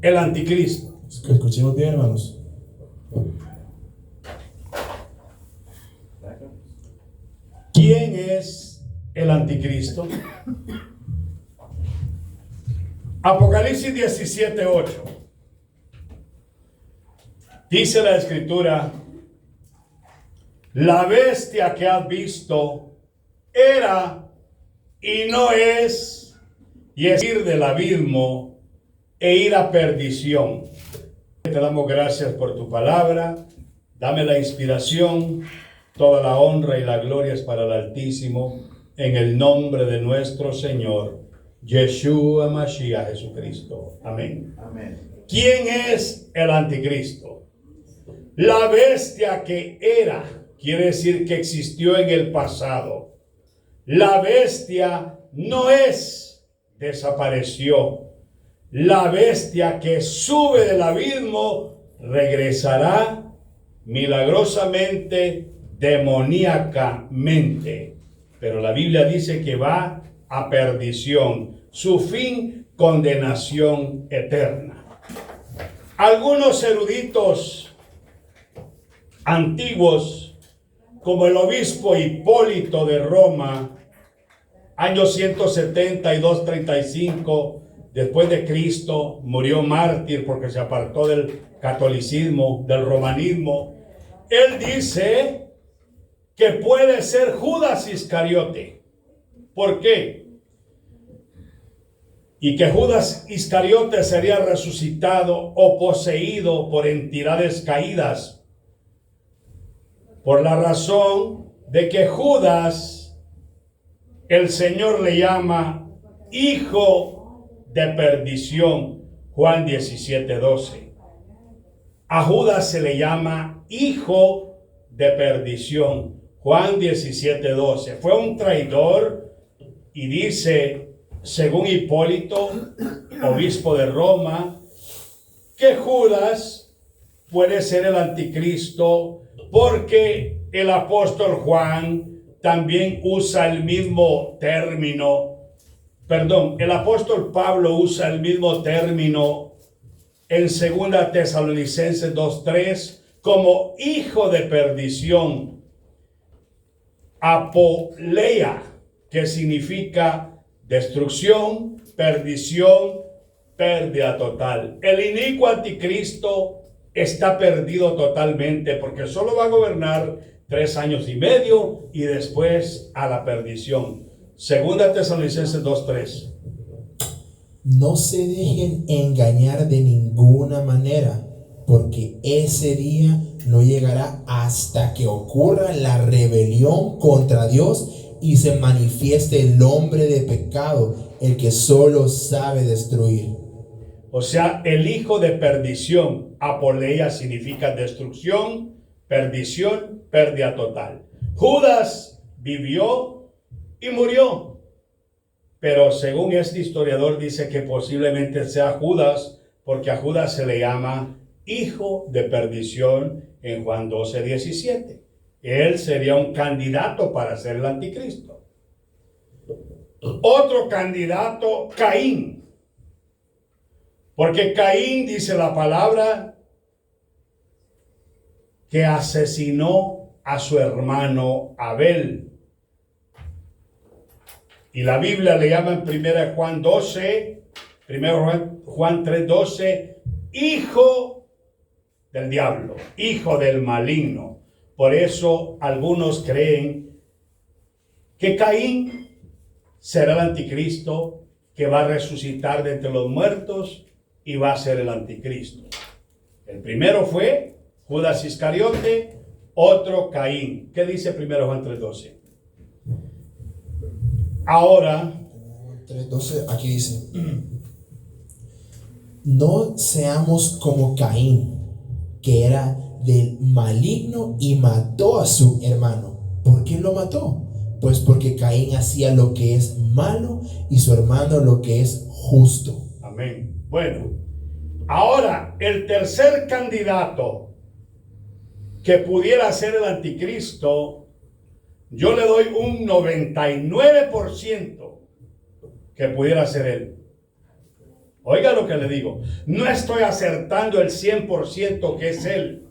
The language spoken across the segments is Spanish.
el anticristo? Escuchemos bien, hermanos. ¿Quién es el anticristo? Apocalipsis 17:8. Dice la escritura: la bestia que has visto era y no es, y es ir del abismo e ir a perdición. Te damos gracias por tu palabra. Dame la inspiración. Toda la honra y la gloria es para el Altísimo, en el nombre de nuestro Señor Yeshua Mashiach Jesucristo. Amén. Amén. ¿Quién es el anticristo? La bestia que era, quiere decir que existió en el pasado. La bestia no es, desapareció. La bestia que sube del abismo regresará milagrosamente, demoníacamente. Pero la Biblia dice que va a perdición. Su fin, condenación eterna. Algunos eruditos antiguos, como el obispo Hipólito de Roma, años 170 y 235 después de Cristo, murió mártir porque se apartó del catolicismo, del romanismo. Él dice que puede ser Judas Iscariote. ¿Por qué? Y que Judas Iscariote sería resucitado o poseído por entidades caídas, por la razón de que Judas, el Señor le llama hijo de perdición, Juan 17:12. A Judas se le llama hijo de perdición, Juan 17:12. Fue un traidor y dice, según Hipólito, obispo de Roma, que Judas puede ser el anticristo porque el apóstol Juan también usa el mismo término. El apóstol Pablo usa el mismo término en 2 Tesalonicenses 2:3 como hijo de perdición. Apoleia, que significa destrucción, perdición, pérdida total. El inicuo anticristo está perdido totalmente porque solo va a gobernar 3 años y medio y después a la perdición. 2 Tesalonicenses 2:3. No se dejen engañar de ninguna manera, porque ese día no llegará hasta que ocurra la rebelión contra Dios y se manifieste el hombre de pecado, el que solo sabe destruir. O sea, el hijo de perdición, apoleia, significa destrucción, perdición, pérdida total. Judas vivió y murió. Pero según este historiador dice que posiblemente sea Judas, porque a Judas se le llama hijo de perdición en Juan 12:17. Él sería un candidato para ser el anticristo. Otro candidato, Caín. Porque Caín, dice la palabra, que asesinó a su hermano Abel. Y la Biblia le llama en 1 Juan 3:12, hijo del diablo, hijo del maligno. Por eso algunos creen que Caín será el anticristo, que va a resucitar de entre los muertos y va a ser el anticristo. El primero fue Judas Iscariote, otro Caín. ¿Qué dice 1 Juan 3:12? Ahora, 3:12, aquí dice: no seamos como Caín, que era del maligno y mató a su hermano. ¿Por qué lo mató? Pues porque Caín hacía lo que es malo y su hermano lo que es justo. amén. Bueno, ahora el tercer candidato que pudiera ser el anticristo, yo le doy un 99% que pudiera ser él. Oiga lo que le digo. No estoy acertando el 100% que es él.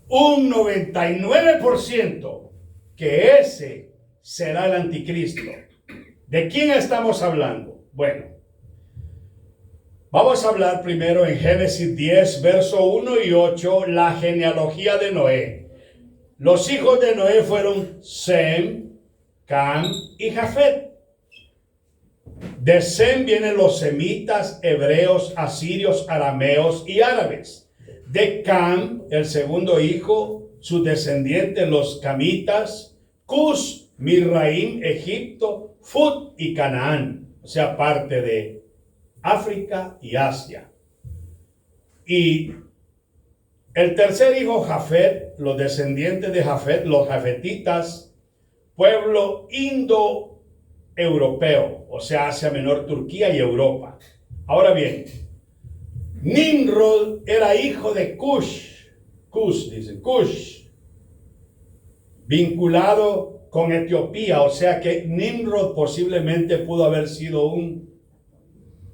Un 99% que ese será el anticristo. ¿De quién estamos hablando? Bueno, vamos a hablar primero en Génesis 10, verso 1 y 8, la genealogía de Noé. Los hijos de Noé fueron Sem, Cam y Jafet. De Sem vienen los semitas, hebreos, asirios, arameos y árabes. De Cam, el segundo hijo, sus descendientes, los camitas, Cus, Misraim, Egipto, Fut y Canaán, o sea, parte de África y Asia. Y el tercer hijo, Jafet, los descendientes de Jafet, los jafetitas, pueblo indoeuropeo, o sea, Asia Menor, Turquía y Europa. Ahora bien, Nimrod era hijo de Cush, vinculado con Etiopía, o sea que Nimrod posiblemente pudo haber sido un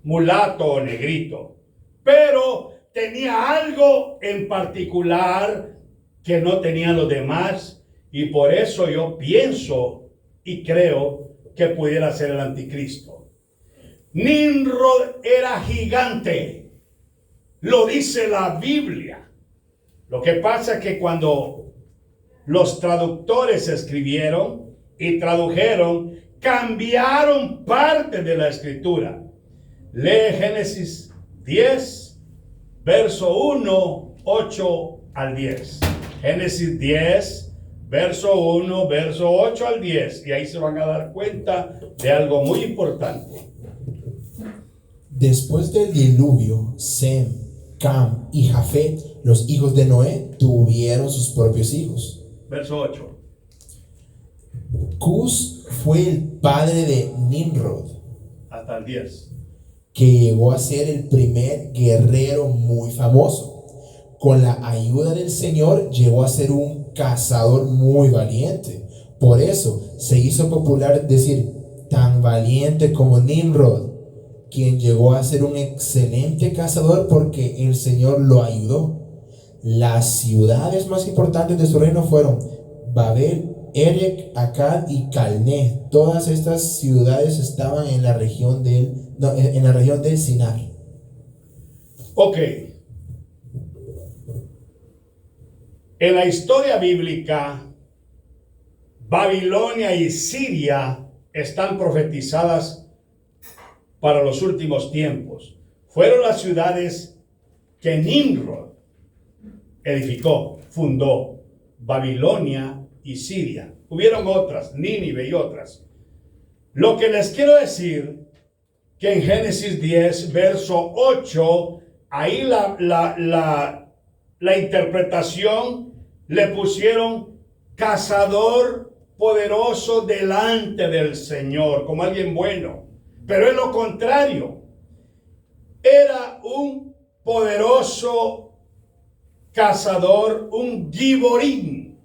mulato o negrito, pero tenía algo en particular que no tenían los demás, y por eso yo pienso y creo que pudiera ser el anticristo. Nimrod era gigante, lo dice la Biblia. Lo que pasa es que cuando los traductores escribieron y tradujeron, cambiaron parte de la escritura. Lee Génesis 10, verso 1, 8 al 10. Génesis 10, verso 1, verso 8 al 10. Y ahí se van a dar cuenta de algo muy importante. Después del diluvio, Sem, Cam y Jafet, los hijos de Noé, tuvieron sus propios hijos. Verso 8. Cus fue el padre de Nimrod, Hasta el 10. que llegó a ser el primer guerrero muy famoso. Con la ayuda del Señor llegó a ser un cazador muy valiente. Por eso se hizo popular decir tan valiente como Nimrod, quien llegó a ser un excelente cazador porque el Señor lo ayudó. Las ciudades más importantes de su reino fueron Babel, Erech, Akkad y Calné. Todas estas ciudades estaban en la región de Sinar. Ok. En la historia bíblica, Babilonia y Siria están profetizadas para los últimos tiempos. Fueron las ciudades que Nimrod edificó, fundó, Babilonia y Siria. Hubieron otras, Nínive y otras. Lo que les quiero decir, que en Génesis 10, verso 8, ahí la interpretación le pusieron cazador poderoso delante del Señor, como alguien bueno. Pero es lo contrario. Era un poderoso cazador, un giborín,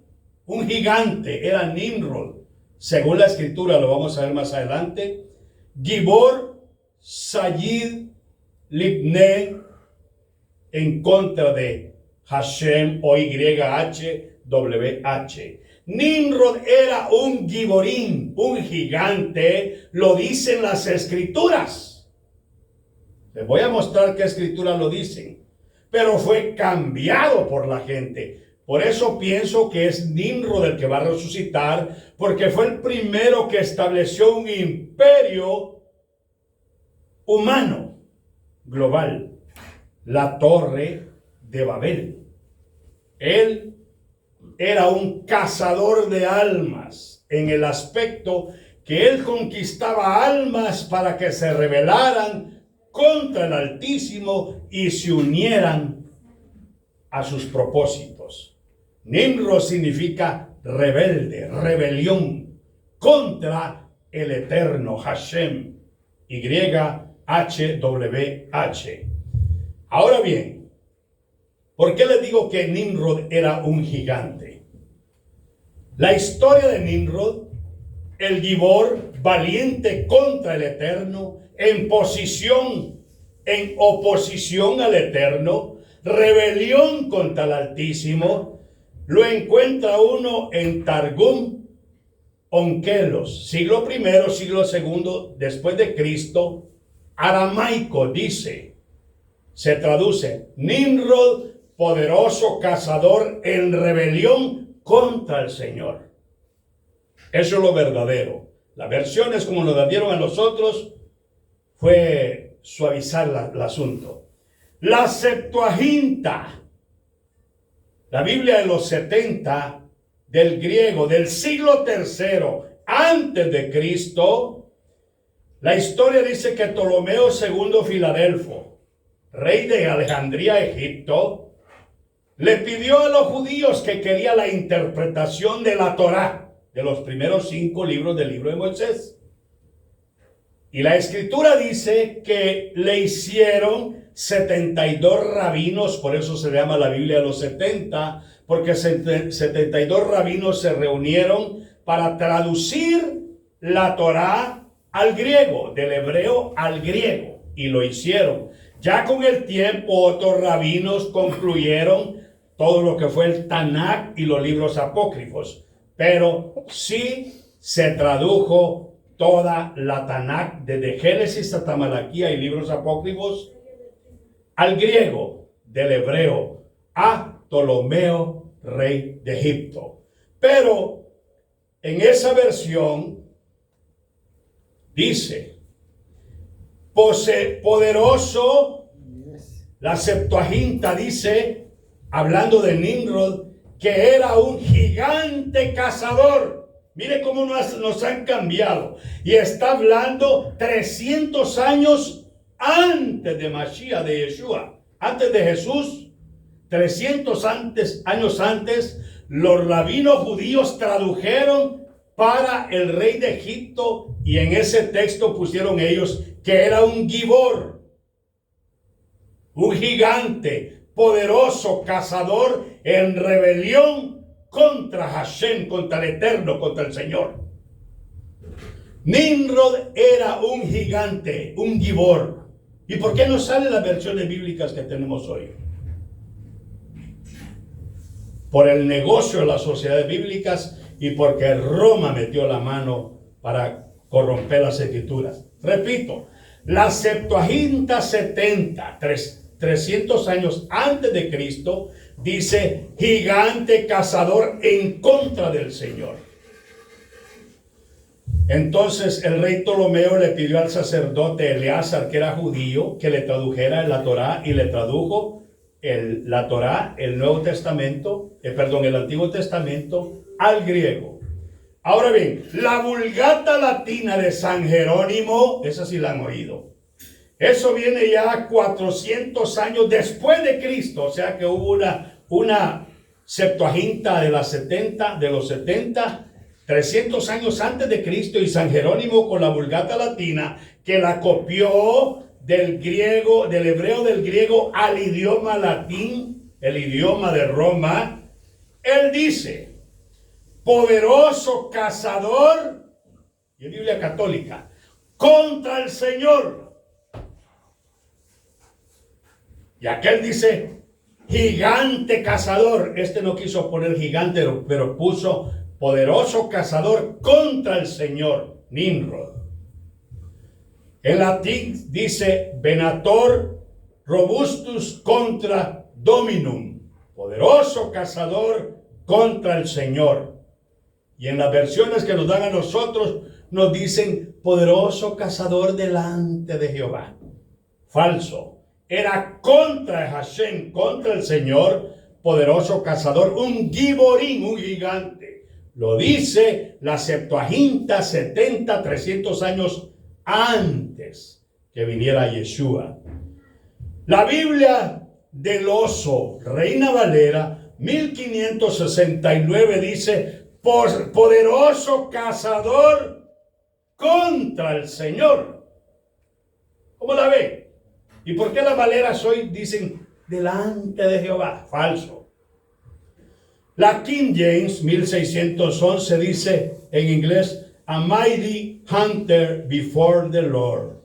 un gigante. Era Nimrod. Según la escritura, lo vamos a ver más adelante. Gibor Sayid Libne, en contra de Hashem o YHWH. Nimrod era un giborín, un gigante, lo dicen las escrituras. Les voy a mostrar qué escrituras lo dicen, pero fue cambiado por la gente. Por eso pienso que es Nimrod el que va a resucitar, porque fue el primero que estableció un imperio humano, global, la Torre de Babel. Él era un cazador de almas, en el aspecto que él conquistaba almas para que se rebelaran contra el Altísimo y se unieran a sus propósitos. Nimrod significa rebelde, rebelión contra el eterno Hashem, YHWH. Ahora bien, ¿por qué les digo que Nimrod era un gigante? La historia de Nimrod, el Gibor, valiente contra el Eterno, en posición en oposición al Eterno, rebelión contra el Altísimo, lo encuentra uno en Targum Onkelos, siglo I, siglo II después de Cristo, aramaico, dice, se traduce, Nimrod, poderoso cazador en rebelión contra el Señor. Eso es lo verdadero. Las versiones como nos las dieron a nosotros fue suavizar el asunto. La Septuaginta, la Biblia de los 70 del griego, del siglo III antes de Cristo, la historia dice que Ptolomeo II Filadelfo, rey de Alejandría, Egipto, le pidió a los judíos que quería la interpretación de la Torá, de los primeros 5 libros del libro de Moisés. Y la escritura dice que le hicieron 72 rabinos, por eso se llama la Biblia de los 70, porque 72 rabinos se reunieron para traducir la Torá al griego, del hebreo al griego, y lo hicieron. Ya con el tiempo otros rabinos concluyeron todo lo que fue el Tanakh y los libros apócrifos, pero sí se tradujo toda la Tanakh, desde Génesis hasta Malaquía y libros apócrifos, al griego, del hebreo, a Ptolomeo, rey de Egipto. Pero en esa versión dice, poderoso, la Septuaginta dice, hablando de Nimrod, que era un gigante cazador. Mire cómo nos han cambiado. Y está hablando 300 años antes de Mashiach, de Yeshua, antes de Jesús. 300 años antes, los rabinos judíos tradujeron para el rey de Egipto, y en ese texto pusieron ellos que era un gibor, un gigante, poderoso cazador en rebelión contra Hashem, contra el Eterno, contra el Señor. Nimrod era un gigante, un gibor. ¿Y por qué no salen las versiones bíblicas que tenemos hoy? Por el negocio de las sociedades bíblicas y porque Roma metió la mano para corromper las escrituras. Repito, la Septuaginta 70, 300 años antes de Cristo, dice gigante cazador en contra del Señor. Entonces el rey Ptolomeo le pidió al sacerdote Eleazar, que era judío, que le tradujera la Torá, y le tradujo la Torá, el Nuevo Testamento, el Antiguo Testamento al griego. Ahora bien, la Vulgata Latina de San Jerónimo, esa sí la han oído. Eso viene ya 400 años después de Cristo, o sea que hubo una Septuaginta de los 70, 300 años antes de Cristo, y San Jerónimo con la Vulgata Latina, que la copió del griego, del hebreo del griego al idioma latín, el idioma de Roma. Él dice, poderoso cazador, y en Biblia católica, contra el Señor. Y aquel dice, gigante cazador. Este no quiso poner gigante, pero puso poderoso cazador contra el Señor, Nimrod. En latín dice Venator robustus contra dominum, poderoso cazador contra el Señor. Y en las versiones que nos dan a nosotros nos dicen poderoso cazador delante de Jehová. Falso. Era contra Hashem, contra el Señor, poderoso cazador, un giborín, un gigante. Lo dice la Septuaginta 70, 300 años antes que viniera Yeshua. La Biblia del Oso, Reina Valera, 1569, dice, poderoso cazador contra el Señor. ¿Cómo la ve? ¿Y por qué las Valeras hoy dicen delante de Jehová? Falso. La King James 1611 dice en inglés, a mighty hunter before the Lord.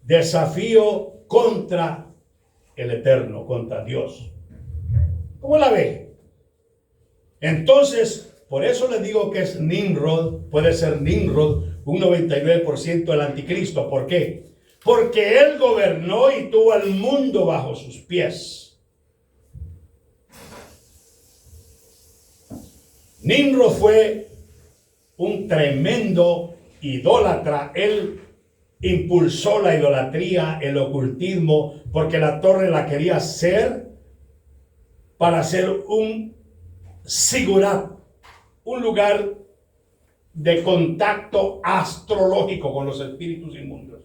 Desafío contra el Eterno, contra Dios. ¿Cómo la ve? Entonces, por eso les digo que es Nimrod, puede ser Nimrod, un 99% del anticristo. ¿Por qué? Porque él gobernó y tuvo al mundo bajo sus pies. Nimrod fue un tremendo idólatra. Él impulsó la idolatría, el ocultismo, porque la torre la quería hacer para hacer un sigurat, un lugar de contacto astrológico con los espíritus inmundos,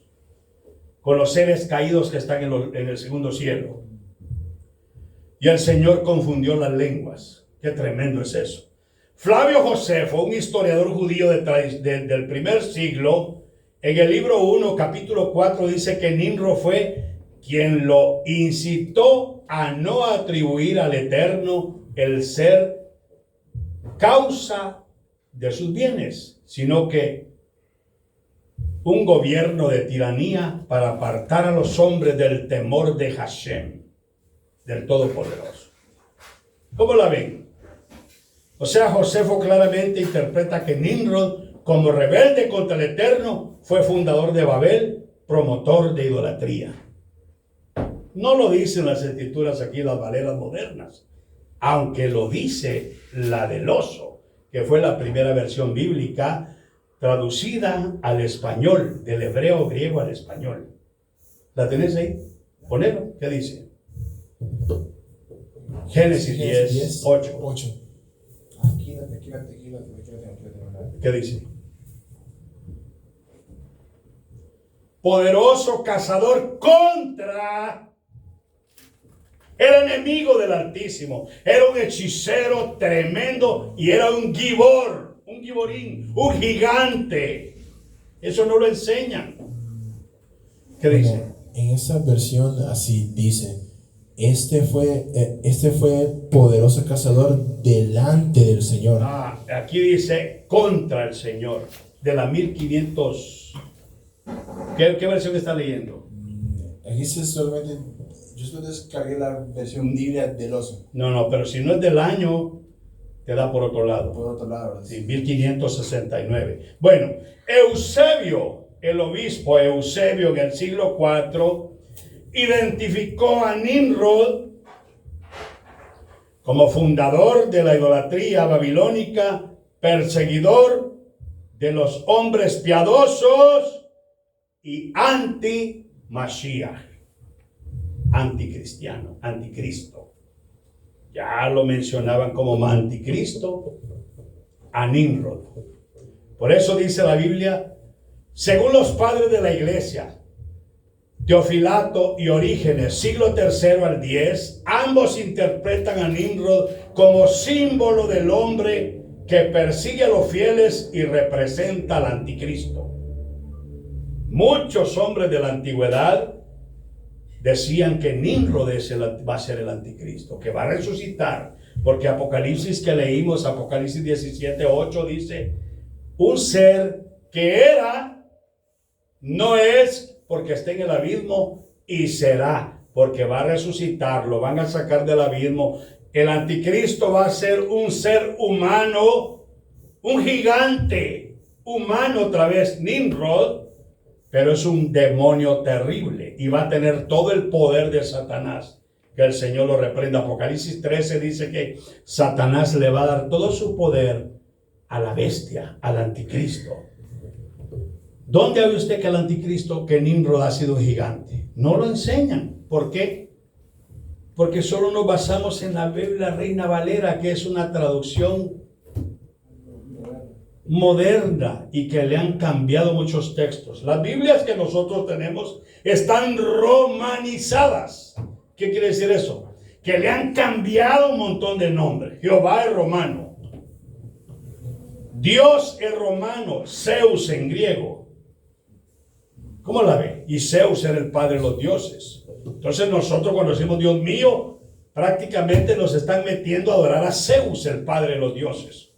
con los seres caídos que están en el segundo cielo. Y el Señor confundió las lenguas. Qué tremendo es eso. Flavio Josefo, un historiador judío del primer siglo, en el libro 1, capítulo 4, dice que Nimrod fue quien lo incitó a no atribuir al Eterno el ser causa de sus bienes, sino que un gobierno de tiranía para apartar a los hombres del temor de Hashem, del Todopoderoso. ¿Cómo la ven? O sea, Josefo claramente interpreta que Nimrod, como rebelde contra el Eterno, fue fundador de Babel, promotor de idolatría. No lo dicen las escrituras aquí, las Valeras modernas, aunque lo dice la del oso, que fue la primera versión bíblica traducida al español, del hebreo griego al español. ¿La tenés ahí? Ponelo. ¿Qué dice? Génesis 10, 8. Aquí la tengo. ¿Qué dice? Poderoso cazador contra el enemigo del Altísimo. Era un hechicero tremendo y era un giborín, un gigante. Eso no lo enseñan. ¿Qué dice? En esa versión así dice: este fue poderoso cazador delante del Señor. Aquí dice contra el Señor, de la 1500. ¿Qué versión está leyendo? Aquí dice solamente, yo solo descargué la versión Biblia del oso. No, pero si no es del año, te da por otro lado. Por otro lado. Sí, 1569. Bueno, Eusebio, el obispo Eusebio en el siglo IV, identificó a Nimrod como fundador de la idolatría babilónica, perseguidor de los hombres piadosos y anti-Mashiach, anticristiano, anticristo. Ya lo mencionaban como anticristo a Nimrod. Por eso dice la Biblia, según los padres de la iglesia, Teofilato y Orígenes, siglo III al X, ambos interpretan a Nimrod como símbolo del hombre que persigue a los fieles y representa al anticristo. Muchos hombres de la antigüedad decían que Nimrod va a ser el anticristo, que va a resucitar, porque Apocalipsis que leímos, Apocalipsis 17:8 dice, un ser que era, no es porque esté en el abismo, y será, porque va a resucitar, lo van a sacar del abismo. El anticristo va a ser un ser humano, un gigante humano otra vez, Nimrod, pero es un demonio terrible y va a tener todo el poder de Satanás. Que el Señor lo reprenda. Apocalipsis 13 dice que Satanás le va a dar todo su poder a la bestia, al anticristo. ¿Dónde ve usted que el anticristo, que Nimrod ha sido un gigante? No lo enseñan. ¿Por qué? Porque solo nos basamos en la Biblia Reina Valera, que es una traducción moderna y que le han cambiado muchos textos. Las Biblias que nosotros tenemos están romanizadas. ¿Qué quiere decir eso? Que le han cambiado un montón de nombres. Jehová es romano, Dios es romano, Zeus en griego. ¿Cómo la ve? Y Zeus era el padre de los dioses. Entonces nosotros cuando decimos Dios mío, prácticamente nos están metiendo a adorar a Zeus, el padre de los dioses.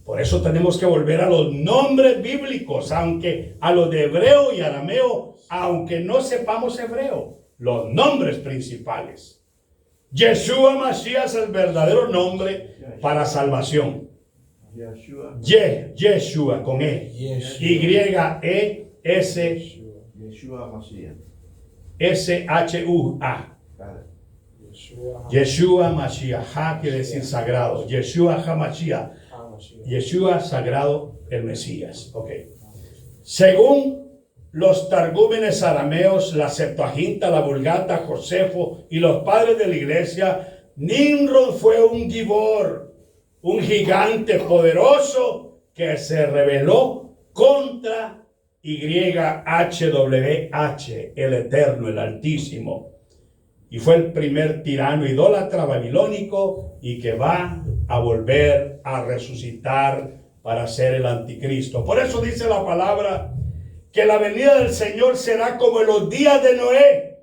Por eso tenemos que volver a los nombres bíblicos, aunque a los de hebreo y arameo, aunque no sepamos hebreo. los nombres principales. Yeshua Mashiach es el verdadero nombre para salvación. Yeshua con E. Y-E-S. S-H-U-A. Yeshua Mashiach. Ha quiere decir sagrado. Yeshua HaMashiach. Yeshua sagrado, el Mesías. Ok. Según los targúmenes arameos, la Septuaginta, la Vulgata, Josefo y los padres de la iglesia, Nimrod fue un gibor, un gigante poderoso que se rebeló contra YHWH, el Eterno, el Altísimo. Y fue el primer tirano idólatra babilónico y que va a volver a resucitar para ser el anticristo. Por eso dice la palabra que la venida del Señor será como en los días de Noé.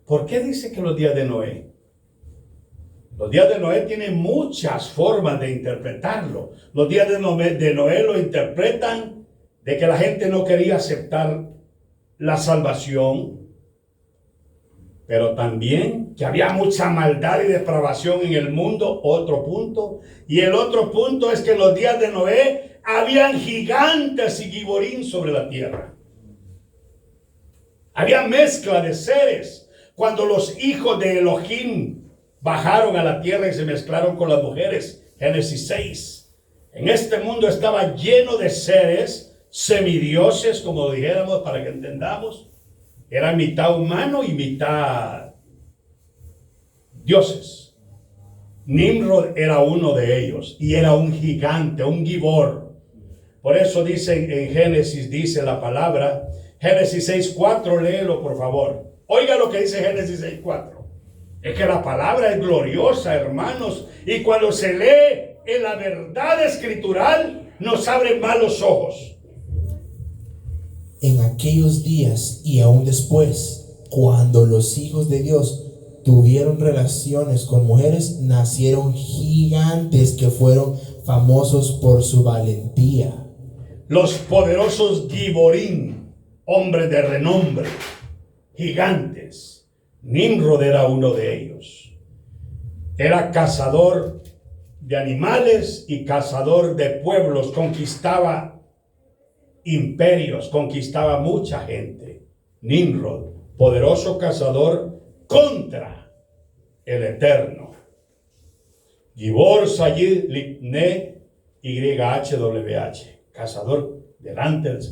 ¿Por qué dice que los días de Noé? Los días de Noé tienen muchas formas de interpretarlo. Los días de Noé lo interpretan de que la gente no quería aceptar la salvación, pero también que había mucha maldad y depravación en el mundo, otro punto. Y el otro punto es que en los días de Noé habían gigantes y giborín sobre la tierra. Había mezcla de seres. Cuando los hijos de Elohim bajaron a la tierra y se mezclaron con las mujeres, Génesis 6. En este mundo estaba lleno de seres, semidioses, como dijéramos, para que entendamos. Era mitad humano y mitad dioses. Nimrod era uno de ellos y era un gigante, un gibor. Por eso dice en Génesis, dice la palabra, Génesis 6:4, léelo por favor. Oiga lo que dice Génesis 6:4. Es que la palabra es gloriosa, hermanos, y cuando se lee en la verdad escritural, nos abre más los ojos. En aquellos días y aún después, cuando los hijos de Dios tuvieron relaciones con mujeres, nacieron gigantes que fueron famosos por su valentía. Los poderosos giborín, hombres de renombre, gigantes. Nimrod era uno de ellos. Era cazador de animales y cazador de pueblos. Conquistaba imperios, conquistaba mucha gente. Nimrod, poderoso cazador contra el Eterno. Gibor Sayid Lipne YHWH, cazador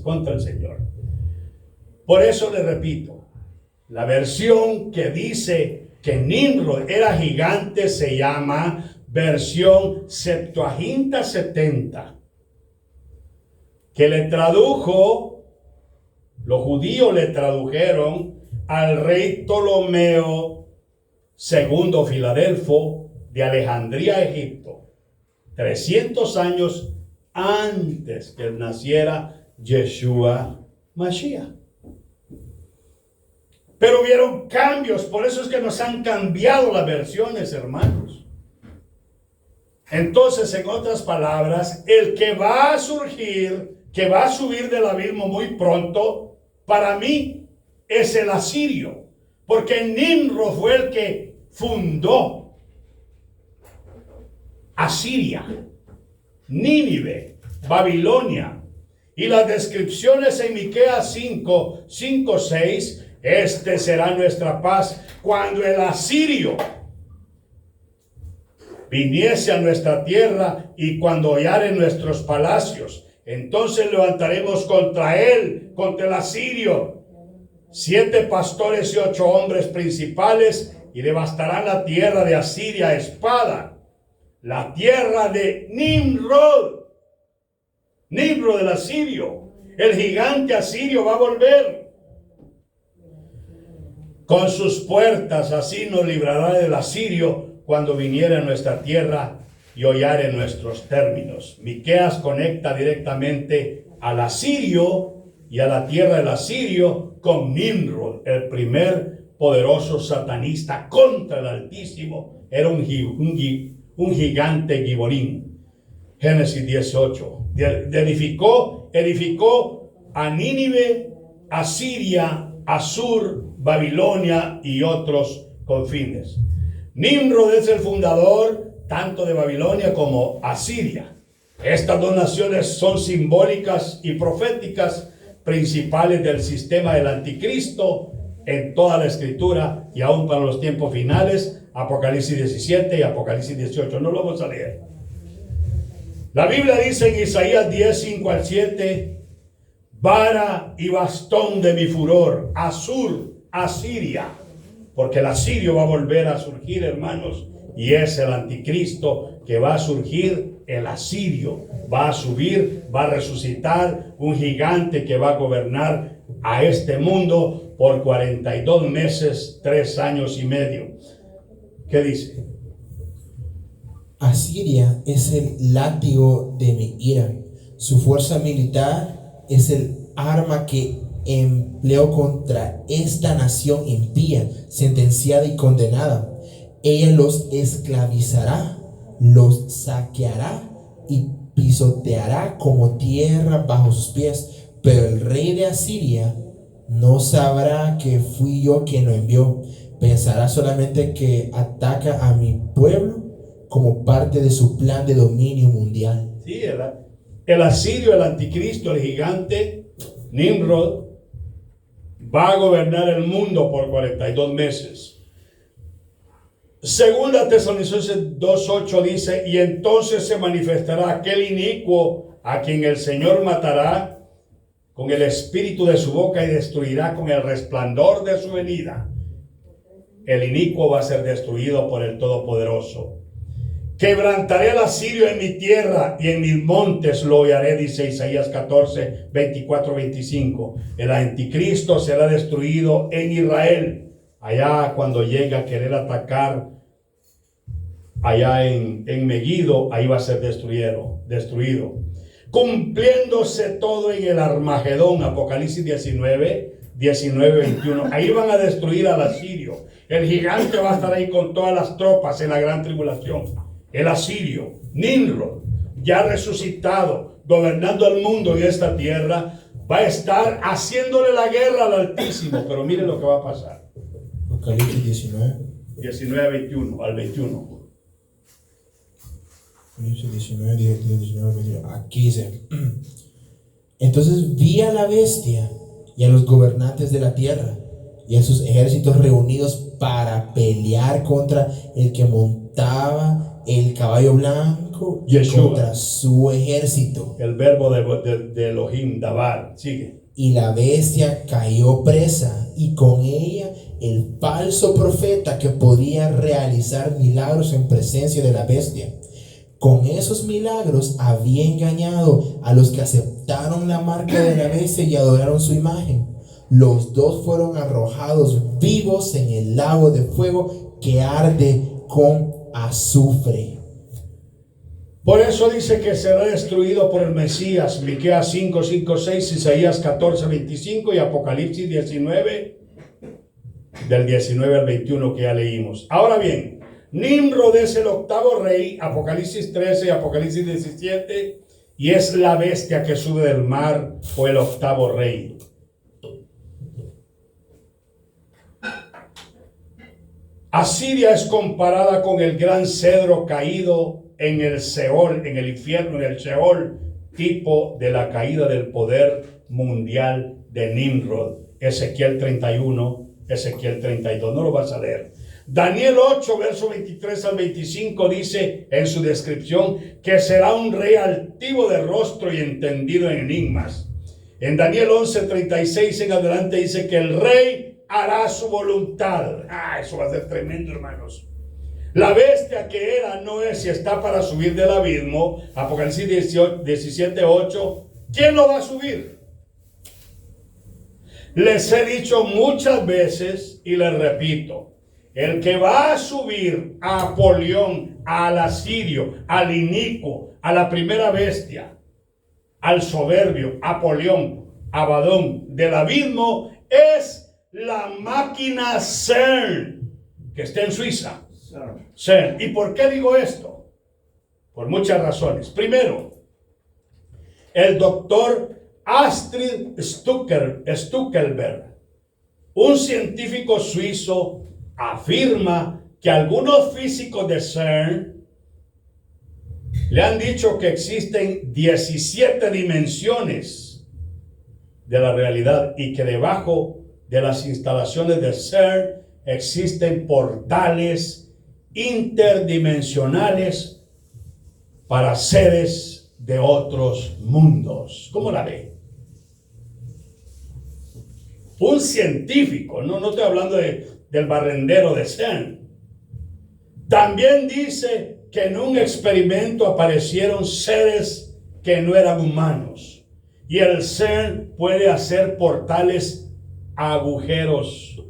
contra el Señor. Por eso le repito, la versión que dice que Nimrod era gigante se llama versión Septuaginta 70, que le tradujo, los judíos le tradujeron al rey Ptolomeo II Filadelfo de Alejandría, Egipto, 300 años antes que naciera Yeshua Mashiach. Pero hubieron cambios, por eso es que nos han cambiado las versiones, hermanos. Entonces, en otras palabras, el que va a surgir, que va a subir del abismo muy pronto, para mí es el asirio, porque Nimrod fue el que fundó Asiria, Nínive, Babilonia, y las descripciones en Miqueas 5:6, este será nuestra paz cuando el asirio viniese a nuestra tierra y cuando hollare nuestros palacios, entonces levantaremos contra él, contra el asirio, 7 pastores y 8 hombres principales, y devastarán la tierra de Asiria a espada, la tierra de Nimrod. Nimrod el asirio, el gigante asirio va a volver. Con sus puertas así nos librará del asirio cuando viniera a nuestra tierra y hollare nuestros términos. Miqueas conecta directamente al asirio y a la tierra del asirio con Nimrod, el primer poderoso satanista contra el Altísimo. Era un gigante giborín. Génesis 18. Edificó a Nínive, Asiria Asur, Babilonia y otros confines. Nimrod es el fundador tanto de Babilonia como Asiria. Estas dos naciones son simbólicas y proféticas principales del sistema del anticristo en toda la escritura y aún para los tiempos finales, Apocalipsis 17 y Apocalipsis 18. No lo vamos a leer. La Biblia dice en Isaías 10, 5 al 7, vara y bastón de mi furor, Asur, Asiria, porque el asirio va a volver a surgir, hermanos, y es el anticristo que va a surgir. El asirio va a subir, va a resucitar un gigante que va a gobernar a este mundo por 42 meses, 3 años y medio. ¿Qué dice? Asiria es el látigo de mi ira. Su fuerza militar es el arma que empleó contra esta nación impía, sentenciada y condenada. Ella los esclavizará, los saqueará y pisoteará como tierra bajo sus pies. Pero el rey de Asiria no sabrá que fui yo quien lo envió. Pensará solamente que ataca a mi pueblo como parte de su plan de dominio mundial. Sí, el asirio, el anticristo, el gigante, Nimrod, va a gobernar el mundo por 42 meses. Segunda Tesalonicenses 2:8 dice, y entonces se manifestará aquel inicuo a quien el Señor matará con el espíritu de su boca y destruirá con el resplandor de su venida. El inicuo va a ser destruido por el Todopoderoso. Quebrantaré al asirio en mi tierra y en mis montes lo hollaré, dice Isaías 14, 24, 25. El anticristo será destruido en Israel. Allá cuando llegue a querer atacar, allá en Megiddo, ahí va a ser destruido. Cumpliéndose todo en el Armagedón, Apocalipsis 19, 21. Ahí van a destruir al asirio. El gigante va a estar ahí con todas las tropas en la gran tribulación. El asirio, Nimrod, ya resucitado, gobernando el mundo y esta tierra, va a estar haciéndole la guerra al Altísimo. Pero miren lo que va a pasar. Apocalipsis 19. 21 al 21. Apocalipsis 19, 21. Aquí dice: entonces vi a la bestia y a los gobernantes de la tierra y a sus ejércitos reunidos para pelear contra el que montaba el caballo blanco y Yeshua, contra su ejército. el verbo de Elohim, Dabar. Sigue. Y la bestia cayó presa, y con ella el falso profeta que podía realizar milagros en presencia de la bestia. Con esos milagros había engañado a los que aceptaron la marca de la bestia y adoraron su imagen. Los dos fueron arrojados vivos en el lago de fuego que arde con azufre. Por eso dice que será destruido por el Mesías. Miqueas 5, 5, 6, Isaías 14, 25 y Apocalipsis 19, del 19 al 21 que ya leímos. Ahora bien, Nimrod es el octavo rey, Apocalipsis 13 y Apocalipsis 17, y es la bestia que sube del mar, o el octavo rey. Asiria es comparada con el gran cedro caído en el Seol, en el infierno, en el Sheol, tipo de la caída del poder mundial de Nimrod. Ezequiel 31, Ezequiel 32, no lo vas a leer. Daniel 8, verso 23 al 25 dice en su descripción que será un rey altivo de rostro y entendido en enigmas. En Daniel 11, 36 en adelante dice que el rey hará su voluntad. Eso va a ser tremendo, hermanos. La bestia que era, no es, y está para subir del abismo. Apocalipsis 17, 8. ¿Quién lo va a subir? Les he dicho muchas veces y les repito: el que va a subir a Apolión, al asirio, al inicuo, a la primera bestia, al soberbio, Apolión, Abadón, del abismo, es la máquina CERN, que está en Suiza. CERN. ¿Y por qué digo esto? Por muchas razones. Primero, el doctor Astrid Stuckelberg, Un científico suizo afirma que algunos físicos de CERN le han dicho que existen 17 dimensiones de la realidad y que debajo de las instalaciones de CERN existen portales interdimensionales para seres de otros mundos. ¿Cómo la ve? Un científico, no estoy hablando del barrendero de CERN. También dice que en un experimento aparecieron seres que no eran humanos. Y el CERN puede hacer portales agujeros.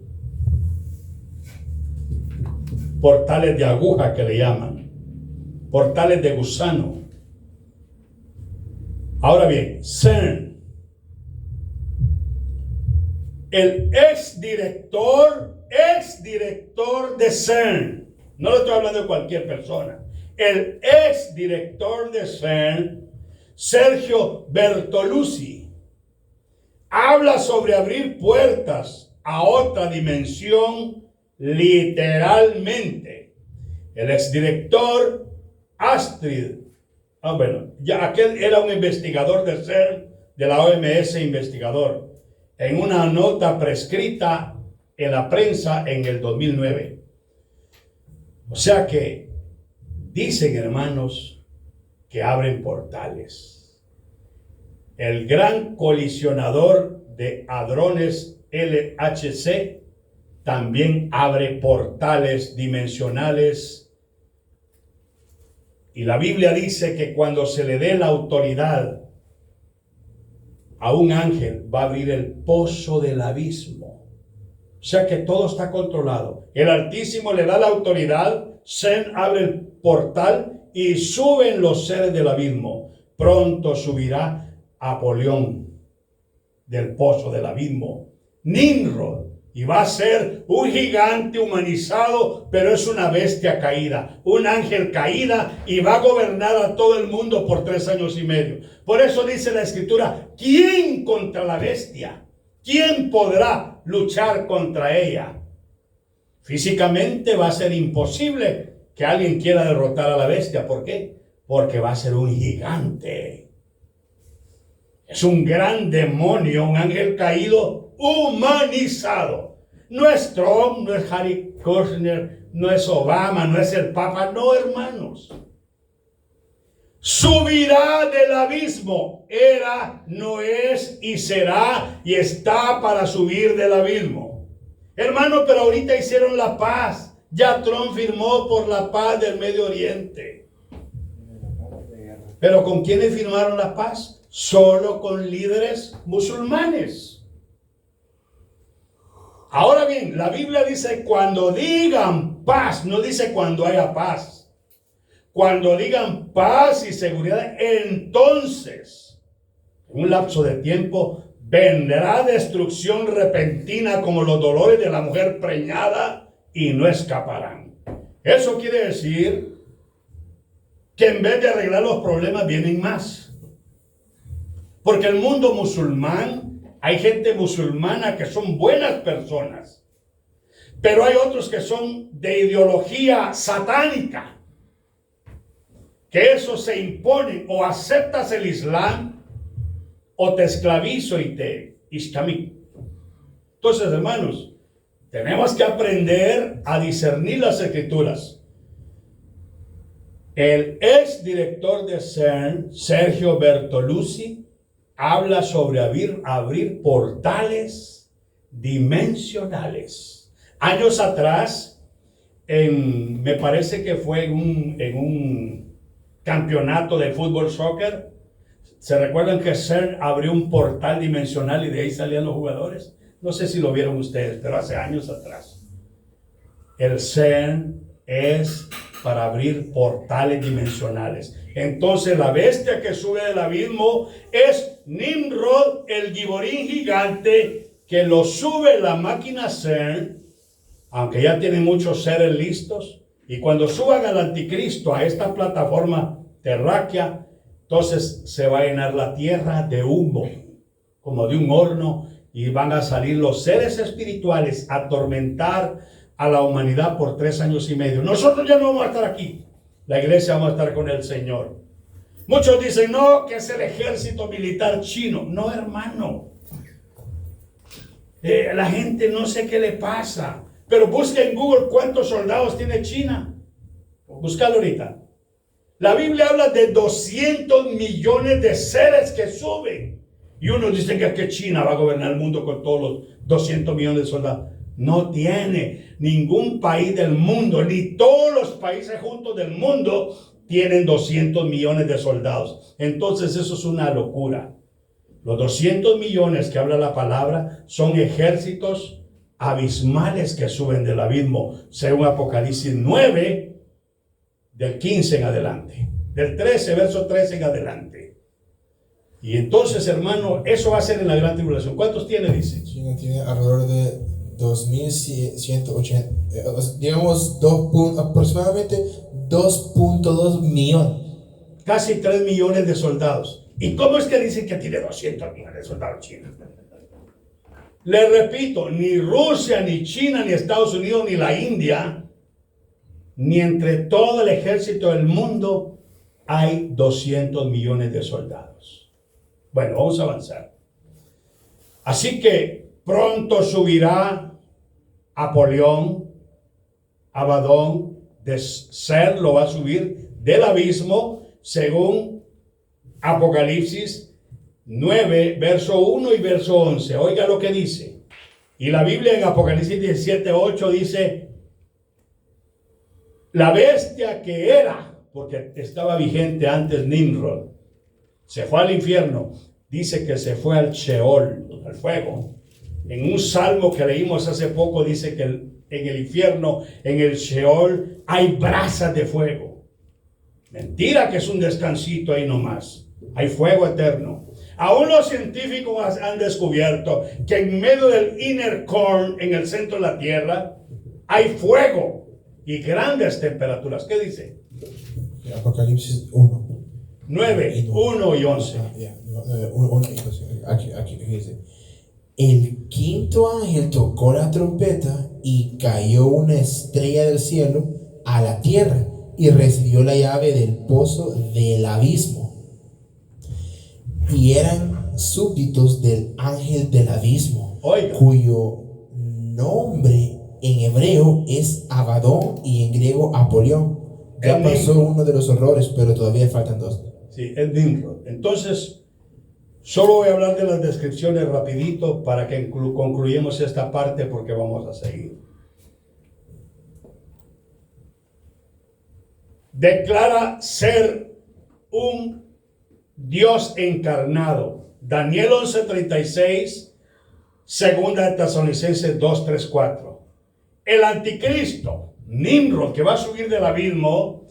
Portales de aguja que le llaman. Portales de gusano. Ahora bien, CERN. El exdirector de CERN, no le estoy hablando de cualquier persona, el exdirector de CERN, Sergio Bertolucci, habla sobre abrir puertas a otra dimensión literalmente. El exdirector Astrid, ya aquel era un investigador de CERN, de la OMS investigador, en una nota prescrita en la prensa en el 2009. O sea que dicen, hermanos, que abren portales. El gran colisionador de hadrones LHC también abre portales dimensionales. Y la Biblia dice que cuando se le dé la autoridad a un ángel, va a abrir el pozo del abismo. O sea que todo está controlado. El Altísimo le da la autoridad, CERN abre el portal y suben los seres del abismo. Pronto subirá Apolión del pozo del abismo, Nimrod, y va a ser un gigante humanizado, pero es una bestia caída, un ángel caída, y va a gobernar a todo el mundo por 3 años y medio. Por eso dice la Escritura, ¿quién contra la bestia? ¿Quién podrá luchar contra ella? Físicamente va a ser imposible que alguien quiera derrotar a la bestia. ¿Por qué? Porque va a ser un gigante. Es un gran demonio, un ángel caído humanizado. No es Trump, no es Harry Kushner, no es Obama, no es el Papa, no, hermanos. Subirá del abismo, era, no es y será y está para subir del abismo. Hermano, pero ahorita hicieron la paz. Ya Trump firmó por la paz del Medio Oriente. ¿Pero con quiénes firmaron la paz? Solo con líderes musulmanes. Ahora bien, la Biblia dice cuando digan paz, no dice cuando haya paz. Cuando digan paz y seguridad, entonces, en un lapso de tiempo, vendrá destrucción repentina como los dolores de la mujer preñada y no escaparán. Eso quiere decir que en vez de arreglar los problemas vienen más. Porque el mundo musulmán, hay gente musulmana que son buenas personas, pero hay otros que son de ideología satánica, que eso se impone, o aceptas el Islam o te esclavizo y te iscamico. Entonces, hermanos, tenemos que aprender a discernir las Escrituras. El ex director de CERN, Sergio Bertolucci, habla sobre abrir portales dimensionales. Años atrás, me parece que fue en un campeonato de fútbol soccer, ¿se recuerdan que CERN abrió un portal dimensional y de ahí salían los jugadores? No sé si lo vieron ustedes, pero hace años atrás. El CERN es para abrir portales dimensionales. Entonces la bestia que sube del abismo es Nimrod, el giborín gigante, que lo sube la máquina CERN, aunque ya tiene muchos seres listos. Y cuando suban al anticristo a esta plataforma terráquea, entonces se va a llenar la tierra de humo, como de un horno, y van a salir los seres espirituales a atormentar a la humanidad por 3 años y medio. Nosotros ya no vamos a estar aquí. La iglesia vamos a estar con el Señor. Muchos dicen, no, que es el ejército militar chino. No, hermano. La gente no sé qué le pasa. Pero busca en Google cuántos soldados tiene China. Búscalo ahorita. La Biblia habla de 200 millones de seres que suben. Y unos dicen que China va a gobernar el mundo con todos los 200 millones de soldados. No tiene ningún país del mundo, ni todos los países juntos del mundo tienen 200 millones de soldados. Entonces eso es una locura. Los 200 millones que habla la palabra son ejércitos abismales que suben del abismo, según Apocalipsis 9, del 15 en adelante, del 13, verso 13 en adelante. Y entonces, hermano, eso va a ser en la gran tribulación. ¿Cuántos tiene, dice? China tiene alrededor de 2.180, digamos, aproximadamente 2.2 millones. Casi 3 millones de soldados. ¿Y cómo es que dicen que tiene 200 millones de soldados chinos? Le repito, ni Rusia, ni China, ni Estados Unidos, ni la India, ni entre todo el ejército del mundo hay 200 millones de soldados. Bueno, vamos a avanzar. Así que pronto subirá Apolión, Abadón, de ser lo va a subir del abismo, según Apocalipsis 9, verso 1 y verso 11. Oiga lo que dice. Y la Biblia en Apocalipsis 17, 8 dice, la bestia que era, porque estaba vigente antes Nimrod, se fue al infierno. Dice que se fue al Sheol, al fuego. En un salmo que leímos hace poco dice que en el infierno, en el Sheol, hay brasas de fuego. Mentira que es un descansito ahí nomás. Hay fuego eterno. Aún los científicos han descubierto que en medio del inner core, en el centro de la Tierra, hay fuego y grandes temperaturas. ¿Qué dice? Apocalipsis 1. 9, 1 y 11. Aquí dice. El quinto ángel tocó la trompeta y cayó una estrella del cielo a la tierra y recibió la llave del pozo del abismo. Y eran súbditos del ángel del abismo, Oiga, cuyo nombre en hebreo es Abadón y en griego Apolión. Ya El pasó Nimrod. uno de los horrores, pero todavía faltan dos. sí, es Nimrod. Entonces, solo voy a hablar de las descripciones rapidito para que concluyamos esta parte porque vamos a seguir. Declara ser un Dios encarnado. Daniel 11:36, segunda de Tesalonicenses 2:3-4. El anticristo, Nimrod, que va a subir del abismo,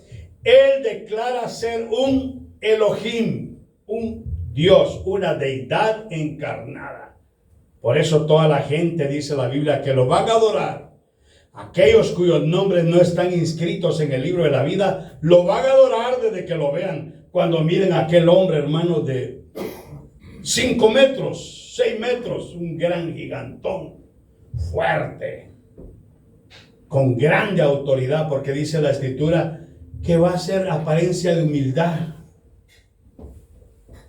él declara ser un Elohim, un Dios, una deidad encarnada. Por eso toda la gente, dice la Biblia, que lo van a adorar. Aquellos cuyos nombres no están inscritos en el libro de la vida, lo van a adorar desde que lo vean. Cuando miren a aquel hombre, hermano, de 5 metros, 6 metros, un gran gigantón, fuerte, con grande autoridad, porque dice la Escritura que va a ser apariencia de humildad,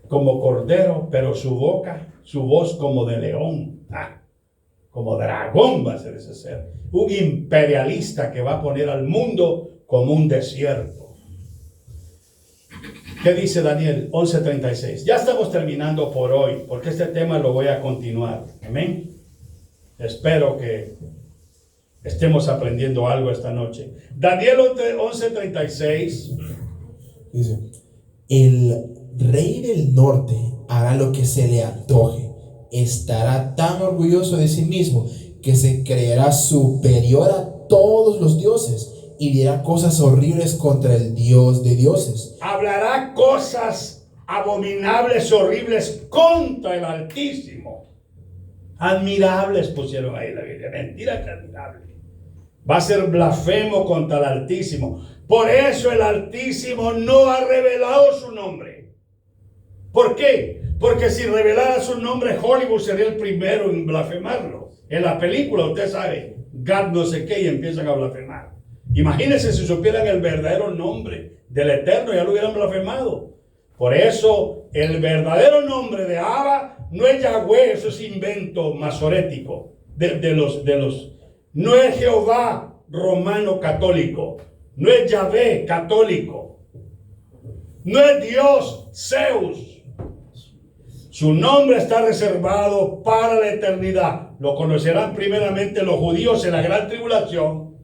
como cordero, pero su boca, su voz como de león, como dragón va a ser ese ser. Un imperialista que va a poner al mundo como un desierto. ¿Qué dice Daniel 11:36? Ya estamos terminando por hoy, porque este tema lo voy a continuar. Amén. Espero que estemos aprendiendo algo esta noche. Daniel 11:36. Dice, el rey del norte hará lo que se le antoje. Estará tan orgulloso de sí mismo que se creerá superior a todos los dioses y dirá cosas horribles contra el Dios de dioses. Hablará cosas abominables, horribles contra el Altísimo. Admirables pusieron ahí la Biblia. Mentira que admirable. Va a ser blasfemo contra el Altísimo. Por eso el Altísimo no ha revelado su nombre. ¿Por qué? Porque si revelara su nombre, Hollywood sería el primero en blasfemarlo. En la película, usted sabe, God no sé qué, y empiezan a blasfemar. Imagínense si supieran el verdadero nombre del Eterno, ya lo hubieran blasfemado. Por eso, el verdadero nombre de Abba no es Yahweh, eso es invento masorético no es Jehová romano católico, no es Yahvé católico, no es Dios Zeus. Su nombre está reservado para la eternidad. Lo conocerán primeramente los judíos en la gran tribulación,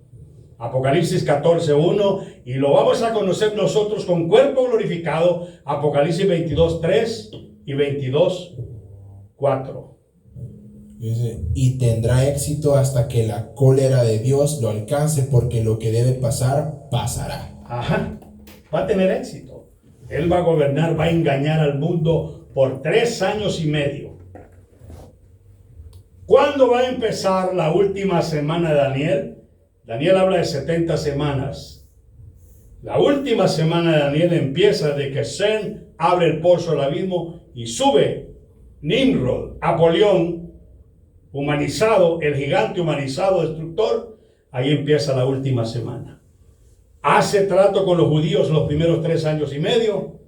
Apocalipsis 14:1, y lo vamos a conocer nosotros con cuerpo glorificado, Apocalipsis 22:3 y 22:4. Dice, y tendrá éxito hasta que la cólera de Dios lo alcance, porque lo que debe pasar, pasará. Ajá, va a tener éxito. Él va a gobernar, va a engañar al mundo por 3 años y medio. ¿Cuándo va a empezar la última semana de Daniel? Daniel habla de 70 semanas. La última semana de Daniel empieza de que Sen abre el pozo del abismo y sube Nimrod, Apolión, humanizado, el gigante humanizado, destructor. Ahí empieza la última semana. Hace trato con los judíos los primeros 3 años y medio,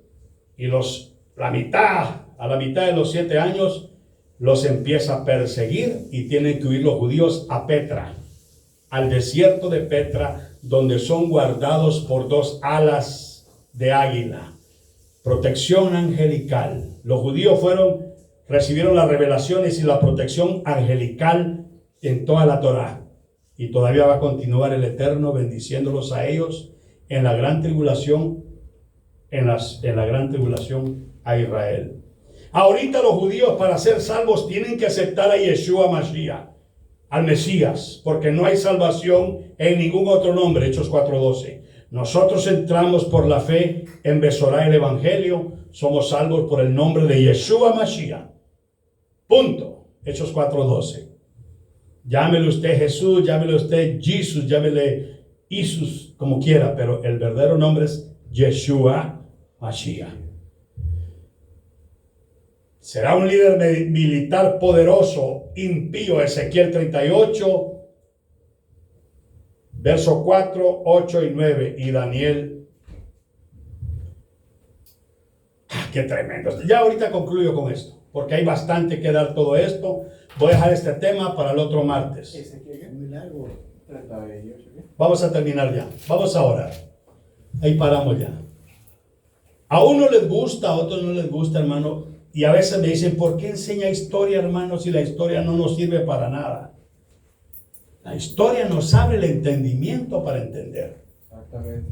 y a la mitad de los 7 años, los empieza a perseguir y tienen que huir los judíos a Petra, al desierto de Petra, donde son guardados por 2 alas de águila. Protección angelical. Los judíos recibieron las revelaciones y la protección angelical en toda la Torá. Y todavía va a continuar el Eterno bendiciéndolos a ellos en la gran tribulación, en la gran tribulación a Israel. Ahorita los judíos, para ser salvos, tienen que aceptar a Yeshua Mashiach, al Mesías, porque no hay salvación en ningún otro nombre. Hechos 4:12. Nosotros entramos por la fe en Besorá el Evangelio, somos salvos por el nombre de Yeshua Mashiach. Punto. Hechos 4:12. Llámele usted Jesús, llámele usted Jesus, llámele Isus, como quiera, pero el verdadero nombre es Yeshua Mashiach. Será un líder militar poderoso, impío. Ezequiel 38, versos 4, 8 y 9. Y Daniel. ¡Qué tremendo! Ya ahorita concluyo con esto, porque hay bastante que dar todo esto. Voy a dejar este tema para el otro martes. Ezequiel es muy largo. 38. Vamos a terminar ya. Vamos a orar. Ahí paramos ya. A uno les gusta, a otros no les gusta, hermano. Y a veces me dicen, ¿por qué enseña historia, hermano, si la historia no nos sirve para nada? La historia nos abre el entendimiento para entender. Exactamente.